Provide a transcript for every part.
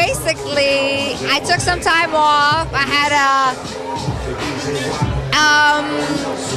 basically, I took some time off. I had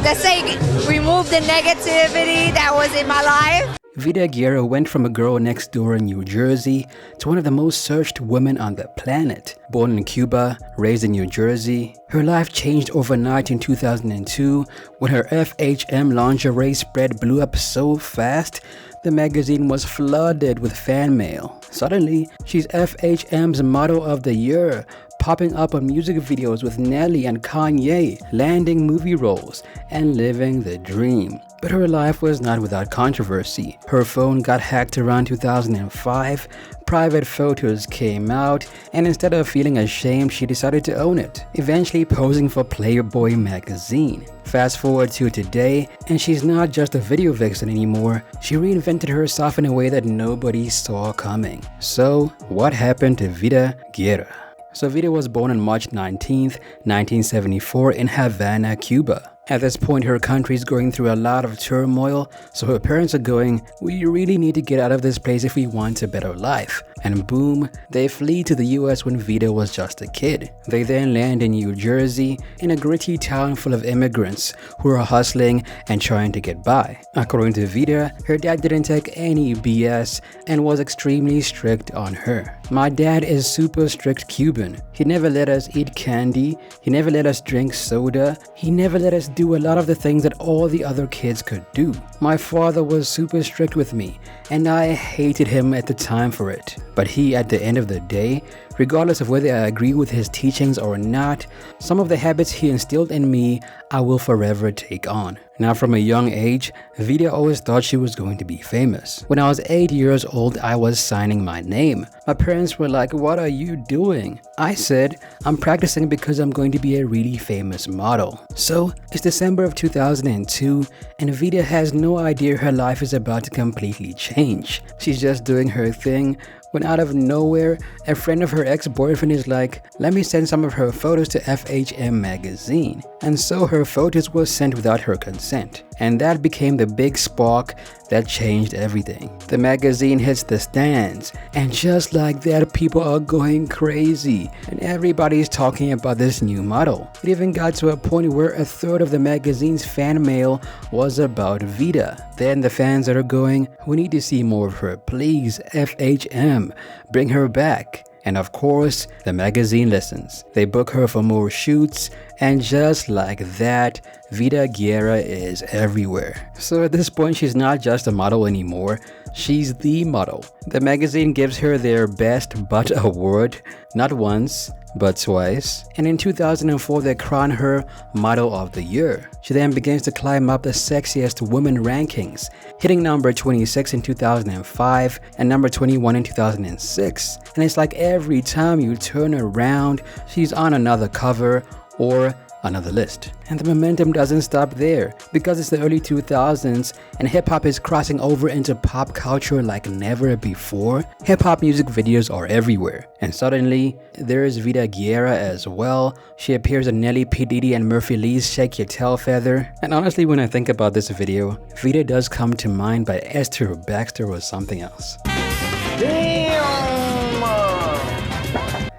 let's say, remove the negativity that was in my life. Vida Guerra went from a girl next door in New Jersey to one of the most searched women on the planet. Born in Cuba, raised in New Jersey, her life changed overnight in 2002 when her FHM lingerie spread blew up so fast the magazine was flooded with fan mail. Suddenly, she's FHM's Model of the Year, popping up on music videos with Nelly and Kanye, landing movie roles, and living the dream. But her life was not without controversy. Her phone got hacked around 2005, private photos came out, and instead of feeling ashamed, she decided to own it, eventually posing for Playboy magazine. Fast forward to today, and she's not just a video vixen anymore, she reinvented herself in a way that nobody saw coming. So, what happened to Vida Guerra? So Vida was born on March 19th, 1974 in Havana, Cuba. At this point, her country is going through a lot of turmoil, so her parents are going, we really need to get out of this place if we want a better life. And boom, they flee to the US when Vida was just a kid. They then land in New Jersey, in a gritty town full of immigrants who are hustling and trying to get by. According to Vida, her dad didn't take any BS and was extremely strict on her. My dad is super strict Cuban. He never let us eat candy, he never let us drink soda, he never let us do a lot of the things that all the other kids could do. My father was super strict with me, and I hated him at the time for it. But he, at the end of the day, regardless of whether I agree with his teachings or not, some of the habits he instilled in me, I will forever take on. Now, from a young age, Vida always thought she was going to be famous. When I was 8 years old, I was signing my name. My parents were like, what are you doing? I said, I'm practicing because I'm going to be a really famous model. So, it's December of 2002, and Vida has no idea her life is about to completely change. She's just doing her thing, when out of nowhere, a friend of her ex-boyfriend is like, let me send some of her photos to FHM magazine. And so her photos were sent without her consent. And that became the big spark that changed everything. The magazine hits the stands, and just like that, people are going crazy. And everybody's talking about this new model. It even got to a point where a third of the magazine's fan mail was about Vida. Then the fans are going, we need to see more of her, please, FHM, bring her back. And of course, the magazine listens. They book her for more shoots, and just like that, Vida Guerra is everywhere. So at this point, she's not just a model anymore, she's the model. The magazine gives her their Best Butt award, not once, but twice. And in 2004, they crown her Model of the Year. She then begins to climb up the sexiest women rankings, hitting number 26 in 2005 and number 21 in 2006. And it's like every time you turn around, she's on another cover or another list. And the momentum doesn't stop there, because it's the early 2000s and hip-hop is crossing over into pop culture like never before. Hip-hop music videos are everywhere, and suddenly there's Vida Guerra as well. She appears in Nelly, P. Diddy, and Murphy Lee's Shake Your Tail Feather. And honestly, when I think about this video, Vida does come to mind, but Esther Baxter was something else.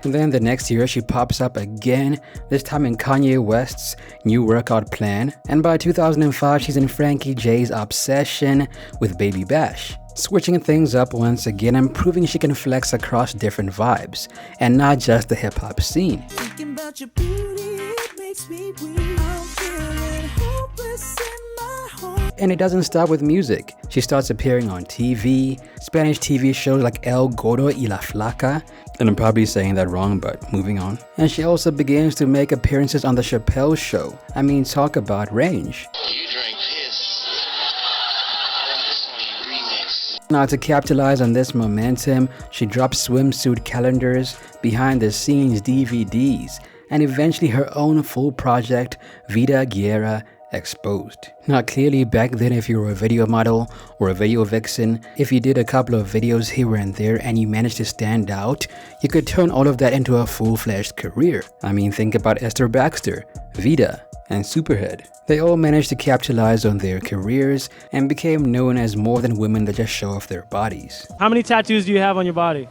And then the next year, she pops up again, this time in Kanye West's new workout plan. And by 2005, she's in Frankie J's Obsession with Baby Bash. Switching things up once again and proving she can flex across different vibes, and not just the hip-hop scene. Thinking about your beauty, it makes me weak. I'm feeling hopeless in my heart. And it doesn't stop with music. She starts appearing on TV, Spanish TV shows like El Gordo y la Flaca, and I'm probably saying that wrong, but moving on. And she also begins to make appearances on the Chappelle Show. I mean, talk about range. You drink piss. Now, to capitalize on this momentum, she drops swimsuit calendars, behind-the-scenes DVDs, and eventually her own full project, Vida Guerra Exposed. Now, clearly back then, if you were a video model or a video vixen, if you did a couple of videos here and there and you managed to stand out, you could turn all of that into a full-fledged career. I mean, think about Esther Baxter, Vida, and Superhead. They all managed to capitalize on their careers and became known as more than women that just show off their bodies. How many tattoos do you have on your body?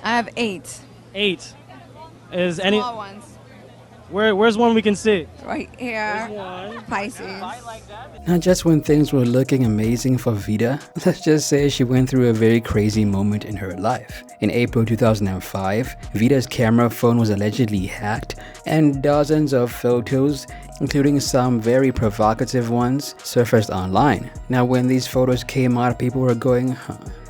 I have 8. 8. Is any Small ones. where's one we can see? Right here. One. Pisces. Not just when things were looking amazing for Vida, let's just say she went through a very crazy moment in her life. In April 2005, Vida's camera phone was allegedly hacked and dozens of photos, including some very provocative ones, surfaced online. Now when these photos came out, people were going,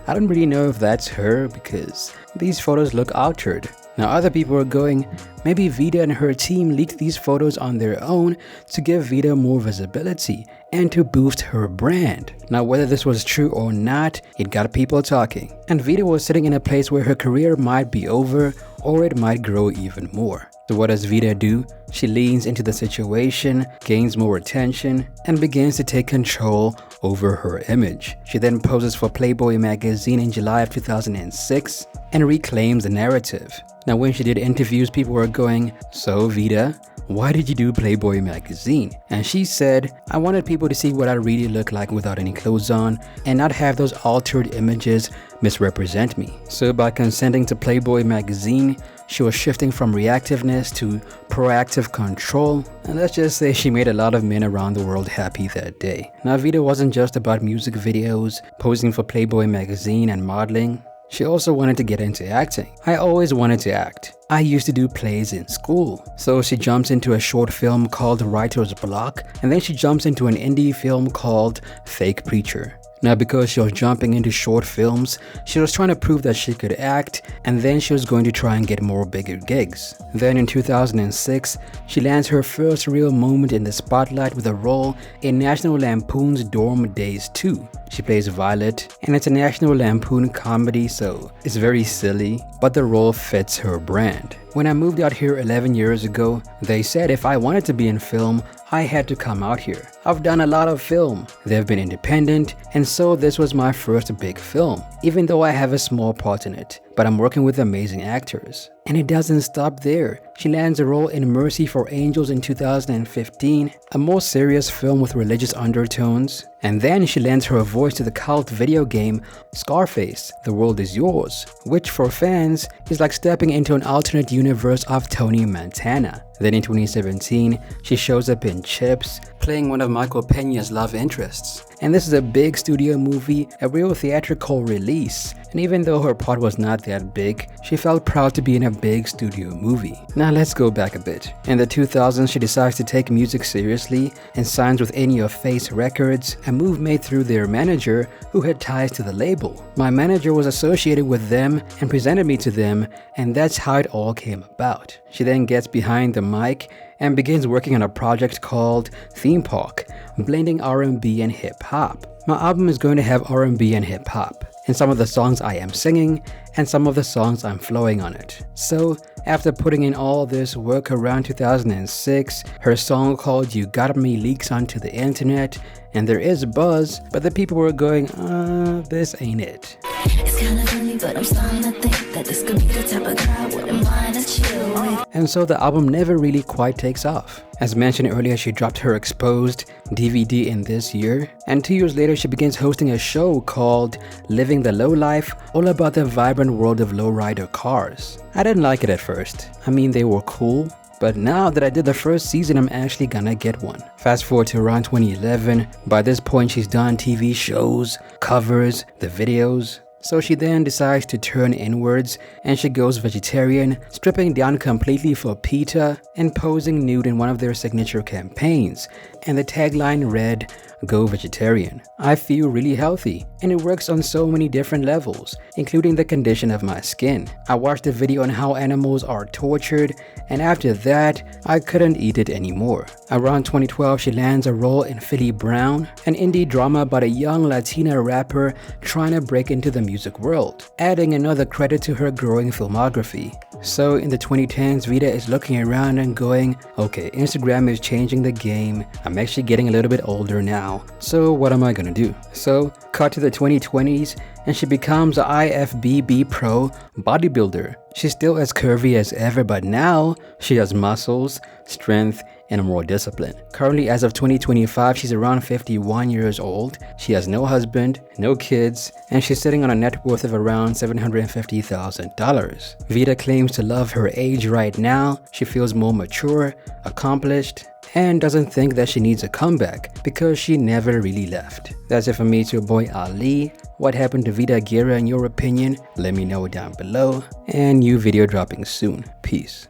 I don't really know if that's her because these photos look altered. Now other people were going, maybe Vida and her team leaked these photos on their own to give Vida more visibility and to boost her brand. Now whether this was true or not, it got people talking. And Vida was sitting in a place where her career might be over or it might grow even more. So what does Vida do? She leans into the situation, gains more attention, and begins to take control over her image. She then poses for Playboy magazine in July of 2006 and reclaims the narrative. Now when she did interviews, people were going, so Vida, why did you do Playboy magazine? And she said, I wanted people to see what I really look like without any clothes on and not have those altered images misrepresent me. So by consenting to Playboy magazine, she was shifting from reactiveness to proactive control, and let's just say she made a lot of men around the world happy that day. Now Vida wasn't just about music videos, posing for Playboy magazine and modeling. She also wanted to get into acting. I always wanted to act. I used to do plays in school. So she jumps into a short film called Writer's Block, and then she jumps into an indie film called Fake Preacher. Now because she was jumping into short films, she was trying to prove that she could act, and then she was going to try and get more bigger gigs. Then in 2006, she lands her first real moment in the spotlight with a role in National Lampoon's Dorm Days 2. She plays Violet, and it's a National Lampoon comedy, so it's very silly, but the role fits her brand. When I moved out here 11 years ago, they said if I wanted to be in film, I had to come out here. I've done a lot of film. They've been independent, and so this was my first big film, even though I have a small part in it. But I'm working with amazing actors. And it doesn't stop there. She lands a role in Mercy for Angels in 2015, a more serious film with religious undertones. And then she lends her voice to the cult video game Scarface, The World Is Yours, which for fans is like stepping into an alternate universe of Tony Montana. Then in 2017, she shows up in Chips, playing one of Michael Peña's love interests. And this is a big studio movie, a real theatrical release. And even though her part was not that big, she felt proud to be in a big studio movie. Now let's go back a bit. In the 2000s, she decides to take music seriously and signs with In Your Face Records, a move made through their manager who had ties to the label. My manager was associated with them and presented me to them, and that's how it all came about. She then gets behind the mic and begins working on a project called Theme Park, blending R&B and hip-hop. My album is going to have R&B and hip-hop, and some of the songs I am singing, and some of the songs I'm flowing on it. So, after putting in all this work around 2006, her song called You Got Me leaks onto the internet, and there is buzz, but the people were going, this ain't it. It's kinda funny, but I'm starting to think that this could be the type of guy I wouldn't mind to chill with. And so the album never really quite takes off. As mentioned earlier, she dropped her Exposed DVD in this year, and 2 years later she begins hosting a show called Living the Low Life, all about the vibrant world of lowrider cars. I didn't like it at first. I mean, they were cool, but now that I did the first season, I'm actually gonna get one. Fast forward to around 2011, by this point she's done TV shows, covers, the videos. So she then decides to turn inwards and she goes vegetarian, stripping down completely for PETA and posing nude in one of their signature campaigns. And the tagline read, "Go vegetarian. I feel really healthy," and it works on so many different levels, including the condition of my skin. I watched a video on how animals are tortured, and after that, I couldn't eat it anymore. Around 2012, she lands a role in Philly Brown, an indie drama about a young Latina rapper trying to break into the music world, adding another credit to her growing filmography. So in the 2010s, Vida is looking around and going, okay, Instagram is changing the game. I'm actually getting a little bit older now. So what am I gonna do? So cut to the 2020s and she becomes a IFBB pro bodybuilder. She's still as curvy as ever, but now she has muscles, strength, and more discipline. Currently, as of 2025, she's around 51 years old. She has no husband, no kids, and she's sitting on a net worth of around $750,000. Vida claims to love her age right now. She feels more mature, accomplished, and doesn't think that she needs a comeback because she never really left. That's it for me. It's your boy Ali. What happened to Vida Guerra in your opinion? Let me know down below. And new video dropping soon. Peace.